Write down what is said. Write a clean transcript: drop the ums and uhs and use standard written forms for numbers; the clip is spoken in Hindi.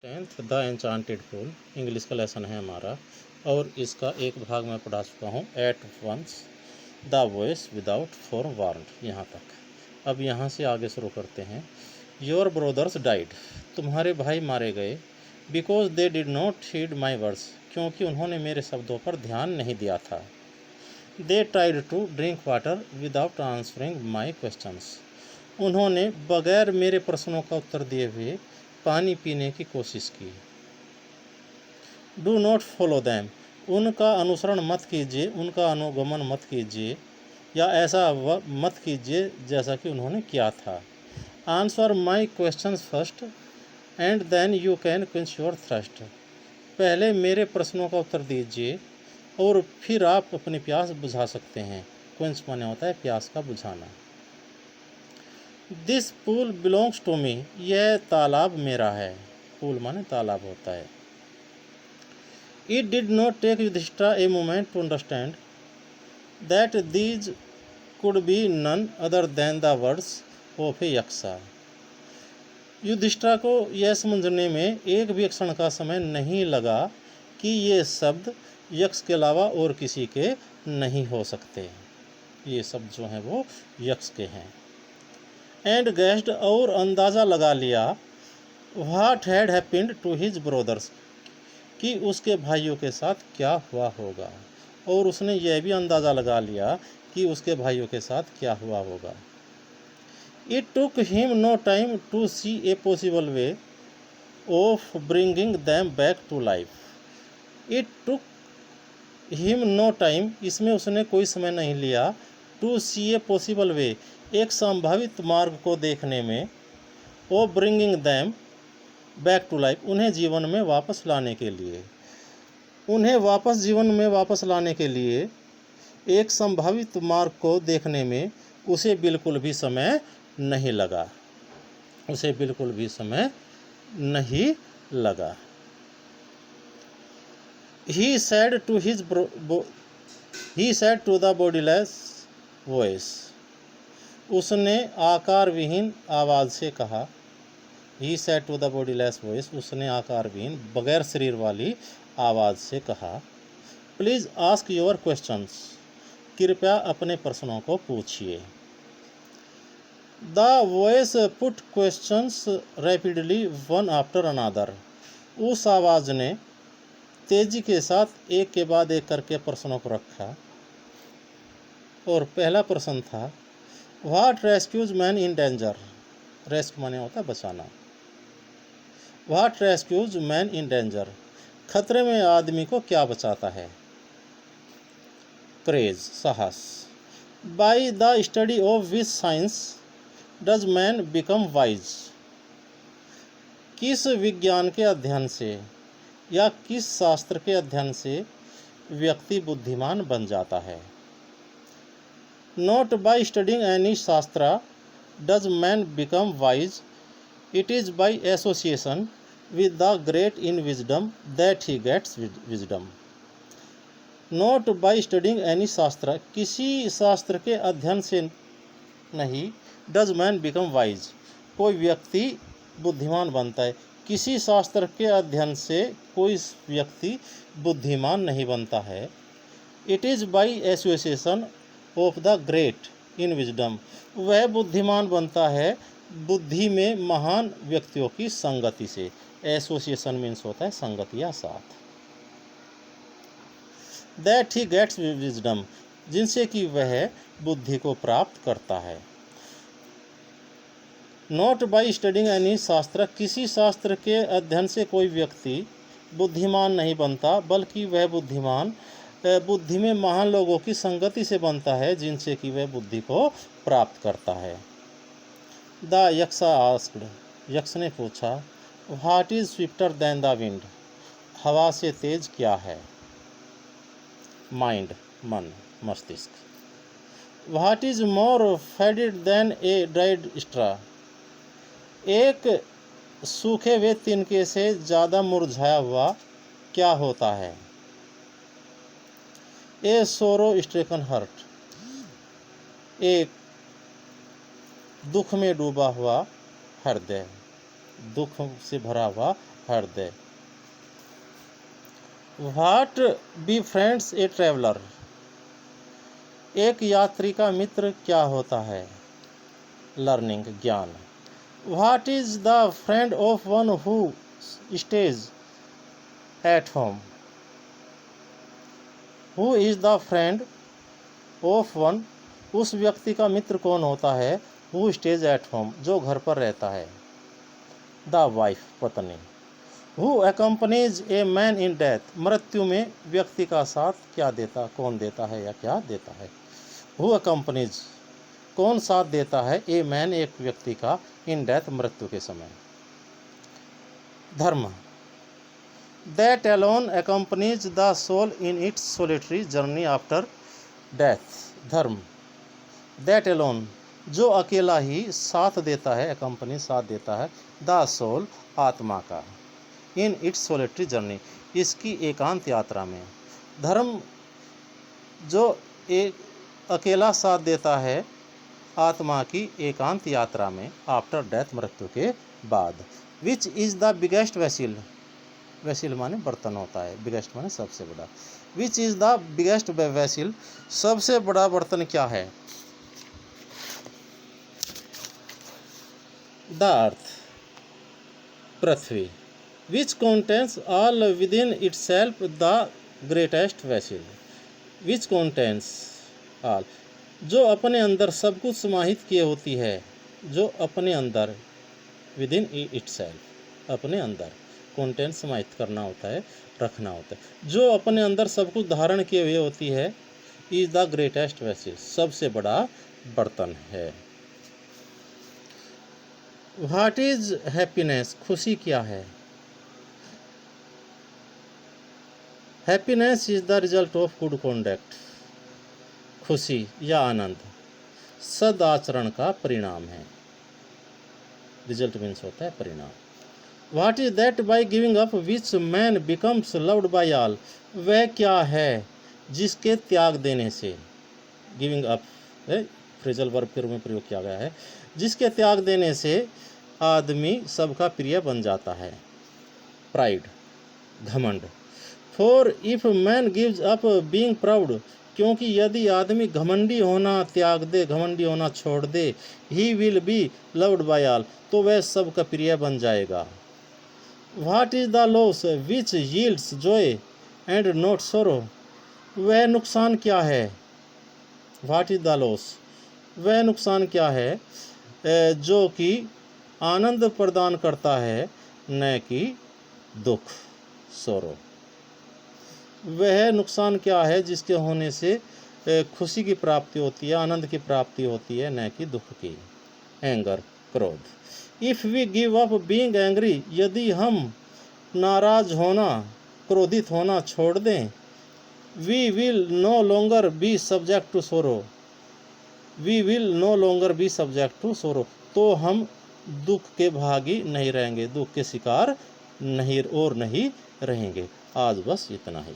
10th the enchanted pool English का लेसन है हमारा और इसका एक भाग मैं पढ़ा चुका हूँ at once the voice without form warned यहाँ तक। अब यहाँ से आगे शुरू करते हैं। योर ब्रदर्स डाइड, तुम्हारे भाई मारे गए। Because they did not heed my words, क्योंकि उन्होंने मेरे शब्दों पर ध्यान नहीं दिया था। They tried to drink water without answering my questions, उन्होंने बगैर मेरे प्रश्नों का उत्तर दिए हुए पानी पीने की कोशिश की। डू नॉट फॉलो दैम, उनका अनुसरण मत कीजिए, उनका अनुगमन मत कीजिए या ऐसा मत कीजिए जैसा कि उन्होंने किया था। Answer my questions first and then you can quench your thirst, पहले मेरे प्रश्नों का उत्तर दीजिए और फिर आप अपनी प्यास बुझा सकते हैं। क्वेंच माने होता है प्यास का बुझाना। This pool belongs to me, यह तालाब मेरा है। पूल माने तालाब होता है। It did not take Yudhishthira a moment to understand that these could be none other than the words of a Yaksha, Yudhishthira को यह समझने में एक भी क्षण का समय नहीं लगा कि ये शब्द यक्ष के अलावा और किसी के नहीं हो सकते। ये शब्द जो हैं वो यक्ष के हैं। एंड गेस्ड, और अंदाज़ा लगा लिया, what had happened to his brothers, कि उसके भाइयों के साथ क्या हुआ होगा। और उसने यह भी अंदाज़ा लगा लिया कि उसके भाइयों के साथ क्या हुआ होगा। It took him no time to see a possible way of bringing them back to life. It took him no time, इसमें उसने कोई समय नहीं लिया, टू सी ए पॉसिबल वे, एक संभावित मार्ग को देखने में, oh bringing them back to life, उन्हें जीवन में वापस लाने के लिए। उन्हें वापस जीवन में वापस लाने के लिए एक संभावित मार्ग को देखने में उसे बिल्कुल भी समय नहीं लगा। उसे बिल्कुल भी समय नहीं लगा। He said to the bodiless voice, उसने आकार विहीन आवाज़ से कहा। He said to the bodiless voice, उसने आकार विहीन बगैर शरीर वाली आवाज़ से कहा। प्लीज़ आस्क योर क्वेश्चंस, कृपया अपने प्रश्नों को पूछिए। The voice put questions rapidly one after अनादर, उस आवाज़ ने तेजी के साथ एक के बाद एक करके प्रश्नों को रखा। और पहला प्रश्न था, what rescues man in danger, rescue माने होता है बचाना। What rescues man in danger, खतरे में आदमी को क्या बचाता है। करेज, साहस। By the study of which science does man become wise, किस विज्ञान के अध्ययन से या किस शास्त्र के अध्ययन से व्यक्ति बुद्धिमान बन जाता है। Not by studying any shastra does man become wise, it is by association with the great in wisdom that he gets wisdom. Not by studying any shastra, किसी शास्त्र के अध्ययन से नहीं, डज मैन बिकम वाइज, कोई व्यक्ति बुद्धिमान बनता है। किसी शास्त्र के अध्ययन से कोई व्यक्ति बुद्धिमान नहीं बनता है। It is by association of the great in wisdom, वह बुद्धिमान बनता है बुद्धि में महान व्यक्तियों की संगति से। एसोसिएशन मीन्स होता है संगति या साथ। दैट ही गेट्स विजडम, जिनसे कि वह बुद्धि को प्राप्त करता है। Not by studying any shastra, किसी शास्त्र के अध्ययन से कोई व्यक्ति बुद्धिमान नहीं बनता, बल्कि वह बुद्धिमान बुद्धि में महान लोगों की संगति से बनता है, जिनसे कि वह बुद्धि को प्राप्त करता है। द यक्षा आस्क्ड, यक्ष ने पूछा, what is swifter than the wind, हवा से तेज क्या है। माइंड, मन, मस्तिष्क। What is more faded than a dried straw, एक सूखे हुए तिनके से ज़्यादा मुरझाया हुआ क्या होता है। ए सोरो स्ट्रेकन हर्ट, एक दुख में डूबा हुआ हृदय, दुख से भरा हुआ हृदय। व्हाट befriends ए ट्रेवलर, एक यात्री का मित्र क्या होता है? लर्निंग, ज्ञान। What is the friend of one who stays at home, who is the friend of one, उस व्यक्ति का मित्र कौन होता है? हु स्टेज एट होम, जो घर पर रहता है। द वाइफ, पत्नी। Who accompanies a man in death, मृत्यु में व्यक्ति का साथ क्या देता, कौन देता है या क्या देता है? हु अकम्पनीज, कौन साथ देता है? ए मैन, एक व्यक्ति का, इन डेथ, मृत्यु के समय। Dharma. That alone accompanies the soul in its solitary journey after death. Dharma. That alone, जो अकेला ही साथ देता है, अकम्पनी साथ देता है, द सोल, आत्मा का, इन इट्स सोलिटरी जर्नी, इसकी एकांत यात्रा में। धर्म जो एक अकेला साथ देता है आत्मा की एकांत यात्रा में, आफ्टर डेथ, मृत्यु के बाद। Which is the biggest vessel, vessel माने बर्तन होता है, बिगेस्ट माने सबसे बड़ा। Which is the biggest vessel, सबसे बड़ा बर्तन क्या है? The earth, Prithvi. Which contains all within itself the greatest vessel, which contains all, जो अपने अंदर सब कुछ समाहित किए होती है, जो अपने अंदर, विदिन इटसेल्फ, अपने अंदर, कंटेंट समाहित करना होता है, रखना होता है, जो अपने अंदर सब कुछ धारण किए हुए होती है, इज द ग्रेटेस्ट वेसिल, सबसे बड़ा बर्तन है। व्हाट इज हैप्पीनेस, खुशी क्या है? Happiness is the result of good conduct, खुशी या आनंद सदाचरण का परिणाम है। रिजल्ट मीन्स होता है परिणाम। What is that by giving up which man becomes loved by all, वह क्या है जिसके त्याग देने से, गिविंग अप फ्रेजल वर्ब के रूप में प्रयोग किया गया है, जिसके त्याग देने से आदमी सबका प्रिय बन जाता है। प्राइड, घमंड। For if man gives up being proud, क्योंकि यदि आदमी घमंडी होना त्याग दे, घमंडी होना छोड़ दे, he will be loved by all, तो वह सबका प्रिय बन जाएगा। What is the loss which yields joy and not sorrow, वह नुकसान क्या है? व्हाट इज द लॉस, वह नुकसान क्या है जो कि आनंद प्रदान करता है, न कि दुख, सोरो। वह नुकसान क्या है जिसके होने से खुशी की प्राप्ति होती है, आनंद की प्राप्ति होती है, न कि दुख की। एंगर, क्रोध। If we give up being angry, यदि हम नाराज होना, क्रोधित होना छोड़ दें, we will no longer be subject to sorrow, we will no longer be subject to sorrow, तो हम दुख के भागी नहीं रहेंगे, दुख के शिकार नहीं और नहीं रहेंगे। आज बस इतना ही।